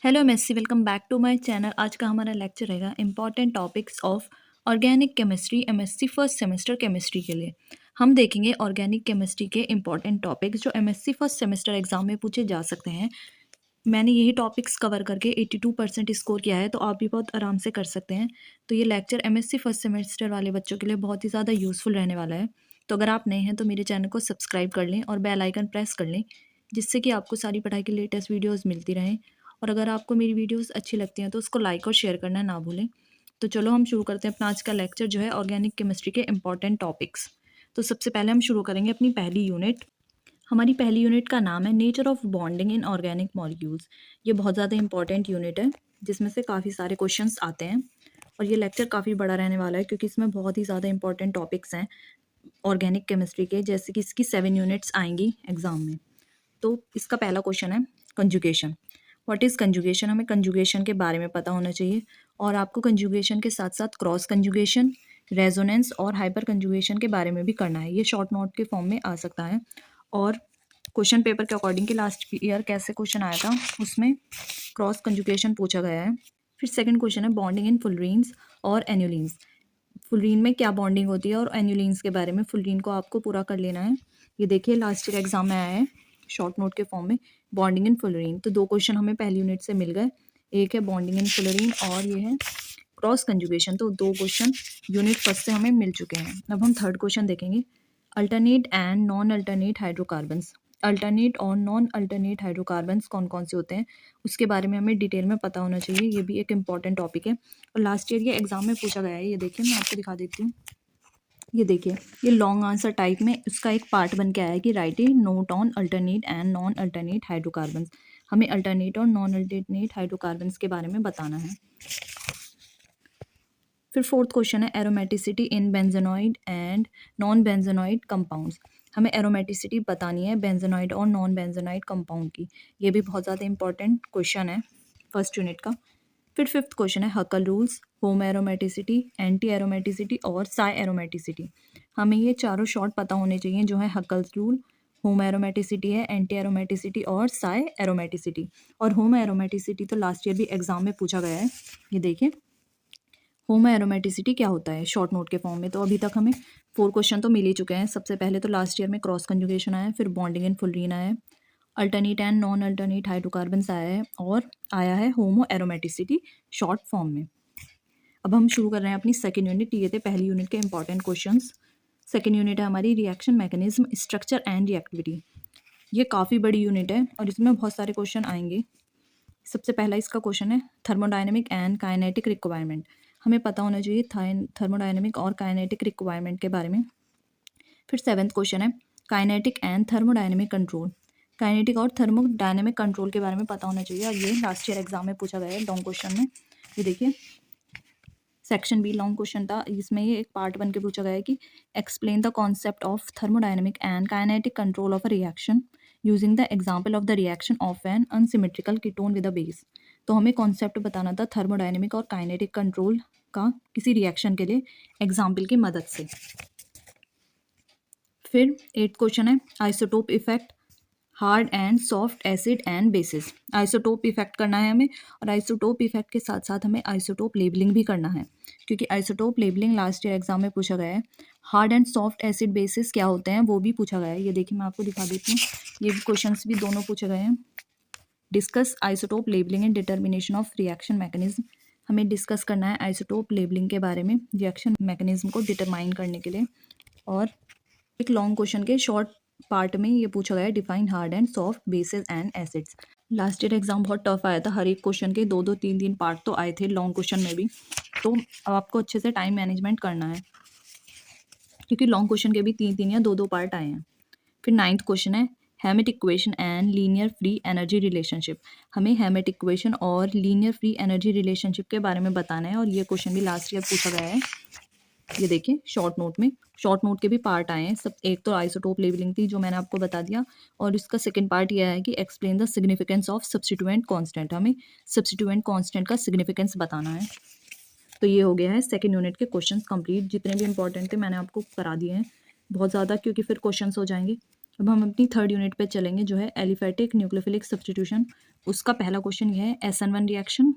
Hello MSc, welcome back to my channel. आज का हमारा लेक्चर रहेगा important topics of organic chemistry MSc first semester chemistry के लिए। हम देखेंगे ऑर्गेनिक केमिस्ट्री के इंपॉर्टेंट टॉपिक्स जो एमएससी फर्स्ट सेमेस्टर एग्जाम में पूछे जा सकते हैं। मैंने यही टॉपिक्स कवर करके 82% स्कोर किया है, तो आप भी बहुत आराम से कर सकते हैं। तो ये लेक्चर एमएससी फर्स्ट सेमेस्टर वाले बच्चों के लिए बहुत ही ज़्यादा यूज़फुल रहने वाला है। तो अगर आप नए हैं तो मेरे चैनल को सब्सक्राइब कर लें और बेल आइकन प्रेस कर लें, जिससे कि आपको सारी पढ़ाई की लेटेस्ट वीडियोज़ मिलती रहें। और अगर आपको मेरी वीडियोज़ अच्छी लगती हैं तो उसको लाइक और शेयर करना ना भूलें। तो चलो हम शुरू करते हैं अपना आज का लेक्चर जो है ऑर्गेनिक केमिस्ट्री के इंपॉर्टेंट टॉपिक्स। तो सबसे पहले हम शुरू करेंगे अपनी पहली यूनिट। हमारी पहली यूनिट का नाम है nature of bonding in organic molecules. ये बहुत ज़्यादा इंपॉर्टेंट यूनिट है जिसमें से काफ़ी सारे क्वेश्चंस आते हैं, और ये लेक्चर काफ़ी बड़ा रहने वाला है क्योंकि इसमें बहुत ही ज़्यादा इंपॉर्टेंट टॉपिक्स हैं ऑर्गेनिक केमिस्ट्री के, जैसे कि इसकी 7 यूनिट्स आएंगी एग्जाम में। तो इसका पहला क्वेश्चन है कंजुगेशन। What is conjugation? हमें कंजुगेशन के बारे में पता होना चाहिए, और आपको कंजुगेशन के साथ साथ क्रॉस कंजुगेशन, रेजोनेंस और हाइपर कंजुगेशन के बारे में भी करना है। ये शॉर्ट नोट के फॉर्म में आ सकता है, और क्वेश्चन पेपर के अकॉर्डिंग कि लास्ट ईयर कैसे क्वेश्चन आया था उसमें क्रॉस कंजुगेशन पूछा गया है। फिर सेकंड क्वेश्चन है बॉन्डिंग इन फुलरीन्स और एन्युलिन्स। फुलरीन में क्या बॉन्डिंग होती है और एन्युलिन्स के बारे में फुलरीन को आपको पूरा कर लेना है। ये देखिए लास्ट ईयर एग्जाम में आया है शॉर्ट नोट के फॉर्म में, बॉन्डिंग इन फुलरीन। तो 2 क्वेश्चन हमें पहली यूनिट से मिल गए, एक है बॉन्डिंग इन फुलरीन और ये है क्रॉस कंजुगेशन। तो 2 क्वेश्चन यूनिट फर्स्ट से हमें मिल चुके हैं। अब हम थर्ड क्वेश्चन देखेंगे, alternate and non alternate hydrocarbons. Alternate और नॉन अल्टरनेट हाइड्रोकार्बन्स कौन कौन से होते हैं उसके बारे में हमें डिटेल में पता होना चाहिए। ये भी एक इंपॉर्टेंट टॉपिक है और लास्ट ईयर ये एग्जाम में पूछा गया है। ये देखिए मैं आपको दिखा देती हूँ। ये देखिए, ये लॉन्ग आंसर टाइप में उसका एक पार्ट बन के आया है कि right A note on alternate and non alternate hydrocarbons. हमें अल्टरनेट और नॉन अल्टरनेट हाइड्रोकार्बन्स के बारे में बताना है। फिर फोर्थ क्वेश्चन है aromaticity in benzenoid and non benzenoid compounds. हमें एरोमेटिसिटी बतानी है बेंजेनॉइड और नॉन बेंजेनॉइड कंपाउंड की। ये भी बहुत ज़्यादा इंपॉर्टेंट क्वेश्चन है फर्स्ट यूनिट का। फिर फिफ्थ क्वेश्चन है Huckel rules, homo aromaticity, anti aromaticity और साई एरोमेटिसिटी। हमें ये चारों शॉर्ट पता होने चाहिए जो है हकल रूल, होम एरोमेटिसिटी है, एंटी एरोमेटिसिटी और साई एरोमेटिसिटी। और होम एरोमेटिसिटी तो लास्ट ईयर भी एग्जाम में पूछा गया है। ये देखिए होम एरोमेटिसिटी क्या होता है शॉर्ट नोट के फॉर्म में। तो अभी तक हमें 4 क्वेश्चन तो मिल ही चुके हैं। सबसे पहले तो लास्ट ईयर में क्रॉस कंजुगेशन आया है, फिर बॉन्डिंग इन फुलरीन आया है, alternate and non alternate hydrocarbons आया है, और आया है होमो एरोमेटिसिटी शॉर्ट फॉर्म में। अब हम शुरू कर रहे हैं अपनी सेकेंड यूनिट। ये थे पहली यूनिट के इंपॉर्टेंट क्वेश्चंस। सेकेंड यूनिट है हमारी reaction mechanism, structure and reactivity. ये काफ़ी बड़ी यूनिट है और इसमें बहुत सारे क्वेश्चन आएंगे। सबसे पहला इसका क्वेश्चन है थर्मोडायनेमिक एंड काइनेटिक रिक्वायरमेंट। हमें पता होना चाहिए थर्मोडायनेमिक और काइनेटिक रिक्वायरमेंट के बारे में। फिर सेवन्थ क्वेश्चन है kinetic and thermodynamic control. Kinetic और थर्मोडायनेमिक कंट्रोल के बारे में पता होना चाहिए, और ये लास्ट ईयर एग्जाम में पूछा गया है लॉन्ग क्वेश्चन में। ये देखिए सेक्शन बी लॉन्ग क्वेश्चन था, इसमें ये एक पार्ट बन के पूछा गया है कि explain the concept of thermodynamic and kinetic control of a reaction using the example of the reaction of N unsymmetrical ketone with a base. तो हमें कॉन्सेप्ट बताना था थर्मोडायनेमिक और काइनेटिक कंट्रोल का किसी रिएक्शन के लिए एग्जाम्पल की मदद से। फिर 8th क्वेश्चन है isotope effect, hard and soft acid and bases. Isotope effect करना है हमें, और आइसोटोप इफेक्ट के साथ साथ हमें आइसोटोप लेबलिंग भी करना है, क्योंकि isotope labelling last year exam में पूछा गया है। Hard and soft acid basis क्या होते हैं वो भी पूछा गया है। ये देखिए मैं आपको दिखा देती हूँ, ये भी क्वेश्चंस भी दोनों पूछे गए हैं। Discuss isotope labelling and determination of reaction mechanism. हमें डिस्कस करना है आइसोटोप लेबलिंग के बारे में रिएक्शन मैकेनिज्म को डिटरमाइन करने के लिए। और एक लॉन्ग क्वेश्चन के शॉर्ट पार्ट में ये पूछा गया है define hard and soft basis and acids. Last year exam बहुत टफ आया था, हर एक क्वेश्चन के 2-2 3-3 पार्ट तो आए थे लॉन्ग क्वेश्चन में भी। तो अब आपको अच्छे से टाइम मैनेजमेंट करना है, क्योंकि लॉन्ग क्वेश्चन के भी 3-3 या 2-2 पार्ट आए हैं। फिर 9th क्वेश्चन है Hammett equation and linear free energy relationship. हमें हेमिट इक्वेशन और लीनियर फ्री एनर्जी रिलेशनशिप के बारे में बताना है, और ये क्वेश्चन भी लास्ट ईयर पूछा गया है। ये देखिए शॉर्ट नोट में, शॉर्ट नोट के भी पार्ट आए हैं सब। एक तो आइसोटोप लेवलिंग थी जो मैंने आपको बता दिया, और इसका सेकंड पार्ट यह है कि explain the significance of substituent constant. हमें सब्स्टिट्यूएंट कांस्टेंट का सिग्निफिकेंस बताना है। तो ये हो गया है सेकंड यूनिट के क्वेश्चंस कंप्लीट। जितने भी इंपॉर्टेंट थे मैंने आपको करा दिए हैं बहुत ज़्यादा, क्योंकि फिर क्वेश्चंस हो जाएंगे। अब हम अपनी थर्ड यूनिट पे चलेंगे जो है एलिफैटिक न्यूक्लियोफिलिक सब्स्टिट्यूशन। उसका पहला क्वेश्चन ये है SN1 रिएक्शन।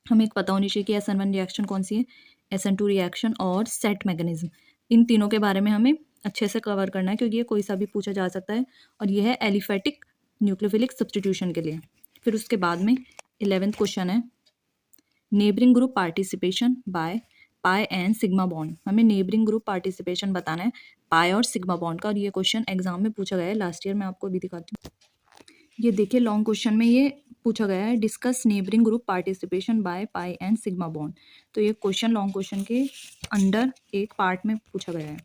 हमें एक पता होनी चाहिए कि SN1 रिएक्शन कौन सी है, SN2 रिएक्शन और सेट मैकेनिज्म। इन तीनों के बारे में हमें अच्छे से कवर करना है क्योंकि ये कोई सा भी पूछा जा सकता है और ये है एलिफैटिक न्यूक्लियोफिलिक सब्स्टिट्यूशन के लिए। फिर उसके बाद में 11th क्वेश्चन है neighbouring group participation by pi and sigma bond. हमें नेबरिंग ग्रुप पार्टिसिपेशन बताना है पाई और सिग्मा बॉन्ड का, और ये क्वेश्चन एग्जाम में पूछा गया है लास्ट ईयर। मैं आपको अभी दिखाती हूँ, ये देखिए लॉन्ग क्वेश्चन में ये पूछा गया है discuss neighbouring group participation by pi and sigma bond. तो ये क्वेश्चन लॉन्ग क्वेश्चन के अंडर एक पार्ट में पूछा गया है।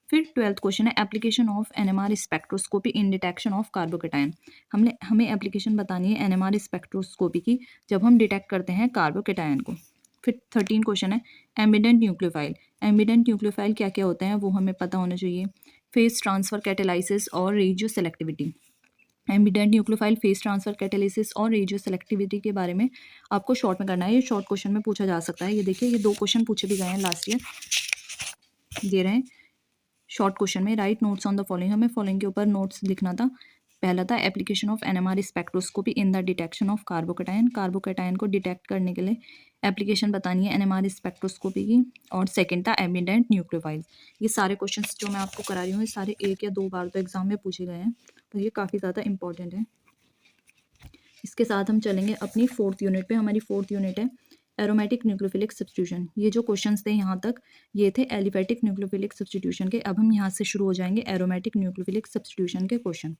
फिर 12th क्वेश्चन है application of NMR spectroscopy in detection of carbocation. हमें एप्लीकेशन बतानी है NMR स्पेक्ट्रोस्कोपी की जब हम डिटेक्ट करते हैं कार्बोकेटायन को। फिर 13 क्वेश्चन है एम्बिडेंट न्यूक्लियोफाइल। एम्बिडेंट न्यूक्लियोफाइल क्या क्या होते हैं वो हमें पता होना चाहिए। फेस ट्रांसफर कैटेलाइसिस और radio selectivity. Ambient nucleophile, phase transfer catalysis और रेडियो सेलेक्टिविटी के बारे में आपको शॉर्ट में करना है। ये शॉर्ट क्वेश्चन में पूछा जा सकता है। ये देखिए ये 2 क्वेश्चन पूछे भी गए हैं लास्ट ईयर, दे रहे हैं शॉर्ट क्वेश्चन में। Right notes on the following, हमें फॉलोइंग के ऊपर नोट्स लिखना था। पहला था application of NMR spectroscopy in the detection of carbocation. Carbocation को डिटेक्ट करने के लिए एप्लीकेशन बतानी है NMR स्पेक्ट्रोस्कोपी की। और सेकंड था एम्बिडेंट न्यूक्लियोफाइल। ये सारे क्वेश्चंस जो मैं आपको करा रही हूँ ये सारे 1 या 2 बार तो एग्जाम में पूछे गए हैं, तो ये काफ़ी ज़्यादा इंपॉर्टेंट है। इसके साथ हम चलेंगे अपनी 4th यूनिट पे। हमारी 4th यूनिट है एरोमेटिक न्यूक्लियोफिलिक सब्स्टिट्यूशन। ये जो क्वेश्चंस थे यहाँ तक ये थे एलिफैटिक न्यूक्लियोफिलिक सब्स्टिट्यूशन के। अब हम यहाँ से शुरू हो जाएंगे एरोमेटिक न्यूक्लियोफिलिक सब्स्टिट्यूशन के क्वेश्चन।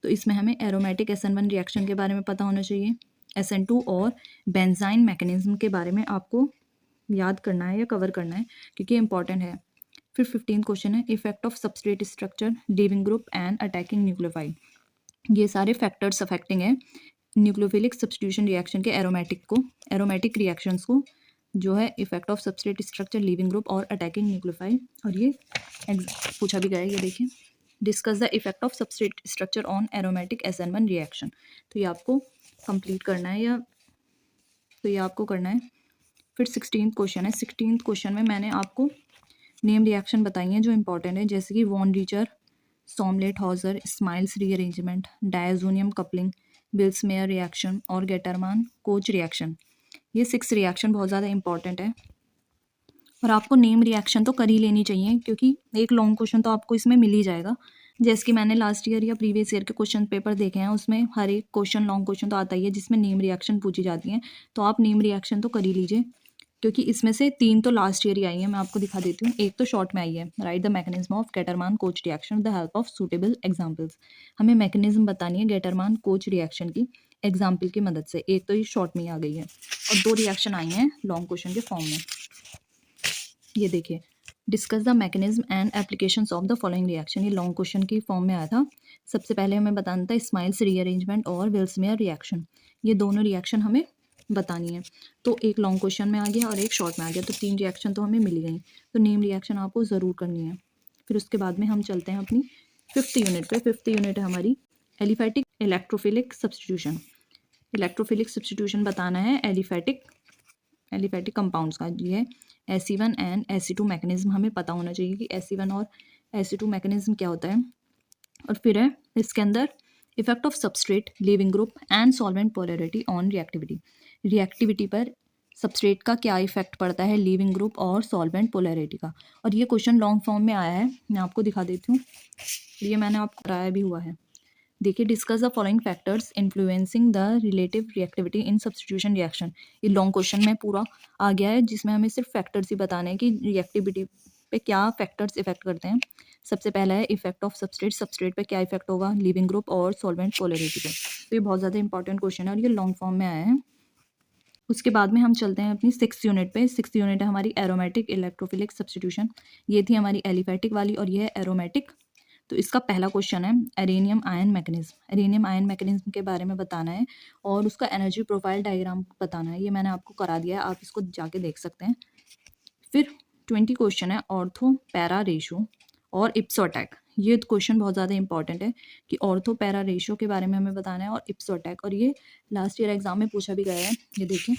तो इसमें हमें एरोमेटिक SN1 रिएक्शन के बारे में पता होना चाहिए, SN2 और बेंजाइन मैकेनिज्म के बारे में आपको याद करना है या कवर करना है क्योंकि इंपॉर्टेंट है। फिर 15th क्वेश्चन है effect of substrate structure, leaving group and attacking nucleophile. ये सारे फैक्टर्स अफेक्टिंग है न्यूक्लियोफिलिक सब्स्टिट्यूशन रिएक्शन के एरोमेटिक रिएक्शंस को, जो है effect of substrate structure, leaving group और अटैकिंग न्यूक्लियोफाइल। और ये पूछा भी गया है, ये देखिए discuss the effect of substrate structure on aromatic SN1 reaction. तो ये आपको कंप्लीट करना है या तो ये आपको करना है। फिर 16th क्वेश्चन है। 16th क्वेश्चन में मैंने आपको नेम रिएक्शन बताई हैं जो इंपॉर्टेंट है, जैसे कि von Richter, Sommelet Hauser, Smiles rearrangement, diazonium coupling, Vilsmeier reaction और गेटरमान कोच रिएक्शन। ये 6 रिएक्शन बहुत ज़्यादा इंपॉर्टेंट है और आपको नेम रिएक्शन तो कर ही लेनी चाहिए क्योंकि एक लॉन्ग क्वेश्चन तो आपको इसमें मिल ही जाएगा। जैसे कि मैंने लास्ट ईयर या प्रीवियस ईयर के क्वेश्चन पेपर देखे हैं, उसमें हर एक क्वेश्चन लॉन्ग क्वेश्चन तो आता ही है जिसमें नेम रिएक्शन पूछी जाती हैं। तो आप नेम रिएक्शन तो कर ही लीजिए क्योंकि इसमें से 3 तो लास्ट ईयर ही आई है। मैं आपको दिखा देती हूँ, एक तो शॉर्ट में आई है, write the mechanism of Gattermann Koch reaction with the help of suitable examples. हमें मैकेनिज्म बतानी है गेटरमान कोच रिएक्शन की एग्जाम्पल की मदद से। एक तो ये शॉर्ट में ही आ गई है और 2 रिएक्शन आई हैं लॉन्ग क्वेश्चन के फॉर्म में। ये देखिए discuss the mechanism and applications of the following reaction. ये लॉन्ग क्वेश्चन की फॉर्म में आया था। सबसे पहले हमें बताना था स्माइल्स रीअरेंजमेंट और बिल्समेयर रिएक्शन। ये दोनों रिएक्शन हमें बतानी है। तो एक लॉन्ग क्वेश्चन में आ गया और एक शॉर्ट में आ गया, तो 3 रिएक्शन तो हमें मिल गई। तो नेम रिएक्शन आपको ज़रूर करनी है। फिर उसके बाद में हम चलते हैं अपनी 5th यूनिट पे। 5th यूनिट है हमारी aliphatic electrophilic substitution. Electrophilic substitution बताना है एलिफैटिक कंपाउंड्स का। ये है SE1 एंड SE2 मैकेनिज्म। हमें पता होना चाहिए कि SE1 और SE2 मैकेनिज्म क्या होता है। और फिर है इसके अंदर effect of substrate, leaving group and solvent polarity on reactivity. Reactivity पर सबस्ट्रेट का क्या इफेक्ट पड़ता है, लीविंग ग्रुप और सॉल्वेंट पोलैरिटी का। और ये क्वेश्चन लॉन्ग फॉर्म में आया है, मैं आपको दिखा देती हूँ। ये मैंने आपको कराया भी हुआ है। देखिए discuss the following factors influencing the relative reactivity in substitution reaction. ये लॉन्ग क्वेश्चन में पूरा आ गया है जिसमें हमें सिर्फ फैक्टर्स ही बताने हैं कि रिएक्टिविटी पे क्या फैक्टर्स इफेक्ट करते हैं। सबसे पहला है इफेक्ट ऑफ सबस्ट्रेट पे क्या इफेक्ट होगा, लिविंग ग्रुप और सॉल्वेंट पोलैरिटी पे। तो ये बहुत ज़्यादा इंपॉर्टेंट क्वेश्चन है और ये लॉन्ग फॉर्म में आया है। उसके बाद में हम चलते हैं अपनी 6th यूनिट पे। 6th यूनिट है हमारी एरोमेटिक इलेक्ट्रोफिलिक सब्स्टिट्यूशन। ये थी हमारी एलिफैटिक वाली और ये है एरोमेटिक। तो इसका पहला क्वेश्चन है arenium ion mechanism. Arenium ion mechanism के बारे में बताना है और उसका एनर्जी प्रोफाइल डायग्राम बताना है। ये मैंने आपको करा दिया है, आप इसको जाके देख सकते हैं। फिर 20 क्वेश्चन है ऑर्थो पैरा रेशो और इप्सो अटैक। ये क्वेश्चन बहुत ज़्यादा इंपॉर्टेंट है कि ऑर्थो पैरा रेशो के बारे में हमें बताना है और इप्सो अटैक। और ये लास्ट ईयर एग्जाम में पूछा भी गया है। ये देखिए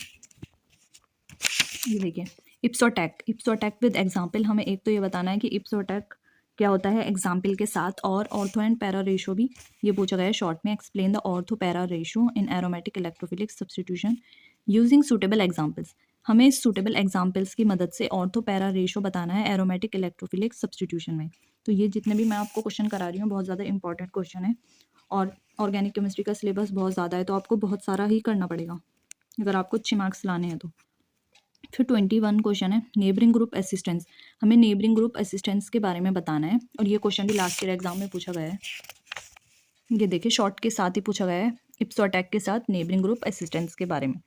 इप्सो अटैक विद एग्जाम्पल। हमें एक तो ये बताना है कि इप्सो अटैक क्या होता है एग्जाम्पल के साथ, और ऑर्थो एंड पैरा रेशो भी ये पूछा गया है शॉर्ट में। Explain the ortho para ratio in aromatic electrophilic substitution using suitable examples. हमें इस सूटेबल एग्जाम्पल्स की मदद से ऑर्थो पैरा रेशो बताना है एरोमेटिक इलेक्ट्रोफिलिक सब्स्टिट्यूशन में। तो ये जितने भी मैं आपको क्वेश्चन करा रही हूँ बहुत ज़्यादा इंपॉर्टेंट क्वेश्चन है, और ऑर्गेनिक केमिस्ट्री का सिलेबस बहुत ज़्यादा है, तो आपको बहुत सारा ही करना पड़ेगा अगर आपको अच्छे मार्क्स लाने हैं तो। फिर 21 क्वेश्चन है नेबरिंग ग्रुप असिस्टेंस। हमें नेबरिंग ग्रुप असिस्टेंस के बारे में बताना है, और ये क्वेश्चन भी लास्ट ईयर एग्जाम में पूछा गया है। ये देखिए शॉर्ट के साथ ही पूछा गया है इप्सो अटैक के साथ नेबरिंग ग्रुप असिस्टेंस के बारे में।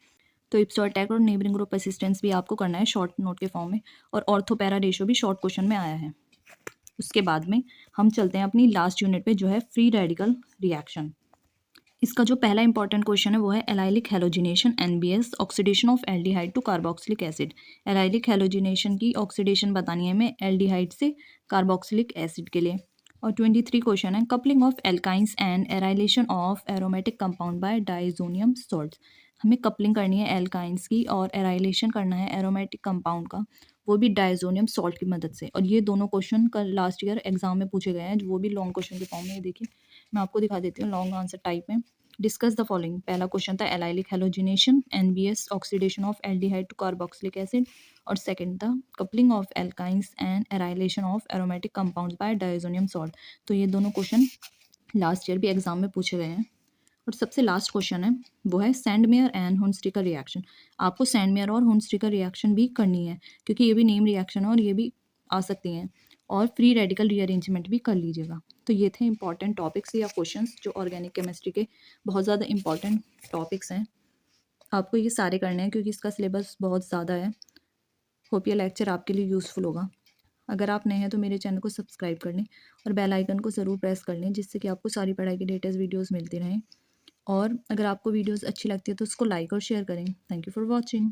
तो इप्सो अटैक और नेबरिंग ग्रुप असिस्टेंस भी आपको करना है शॉर्ट नोट के फॉर्म में, और ऑर्थो पैरा रेशो भी शॉर्ट क्वेश्चन में आया है। उसके बाद में हम चलते हैं अपनी लास्ट यूनिट पे, जो है फ्री रेडिकल रिएक्शन। इसका जो पहला इंपॉर्टेंट क्वेश्चन है वो है allylic halogenation NBS oxidation of aldehyde to carboxylic acid. Allylic halogenation की ऑक्सीडेशन बतानी है हमें एल्डिहाइड से कार्बोक्सिलिक एसिड के लिए। और 23 क्वेश्चन है coupling of alkynes and arylation of aromatic compound by diazonium salts. हमें कपलिंग करनी है एल्काइंस की और एराइलेशन करना है एरोमेटिक कंपाउंड का, वो भी डाइजोनियम सॉल्ट की मदद से। और ये दोनों क्वेश्चन कल लास्ट ईयर एग्जाम में पूछे गए हैं, वो भी लॉन्ग क्वेश्चन के फॉर्म में। देखिए मैं आपको दिखा देती हूँ लॉन्ग आंसर टाइप में। Discuss the following. पहला क्वेश्चन था allylic halogenation NBS oxidation of aldehyde to carboxylic acid, और सेकंड था coupling of alkynes and arylation of aromatic compounds by diazonium salt. तो ये दोनों क्वेश्चन लास्ट ईयर भी exam में पूछे गए हैं। और सबसे लास्ट क्वेश्चन है वो है सैंडमेयर एंड हुंस्टिकर रिएक्शन। आपको सैंडमेयर और हुंस्टिकर रिएक्शन भी करनी है, क्योंकि ये भी नेम रिएक्शन है और ये भी आ सकती हैं। और फ्री रेडिकल रीअरेंजमेंट भी कर लीजिएगा। तो ये थे इंपॉर्टेंट टॉपिक्स या क्वेश्चंस जो ऑर्गेनिक केमिस्ट्री के बहुत ज़्यादा इंपॉर्टेंट टॉपिक्स हैं। आपको ये सारे करने हैं क्योंकि इसका सिलेबस बहुत ज़्यादा है। होप ये लेक्चर आपके लिए यूज़फुल होगा। अगर आप नए हैं तो मेरे चैनल को सब्सक्राइब कर लें और बेल आइकन को ज़रूर प्रेस कर लें, जिससे कि आपको सारी पढ़ाई की लेटेस्ट वीडियोज़ मिलती रहें। और अगर आपको वीडियोज़ अच्छी लगती है तो उसको लाइक और शेयर करें। Thank you for watching.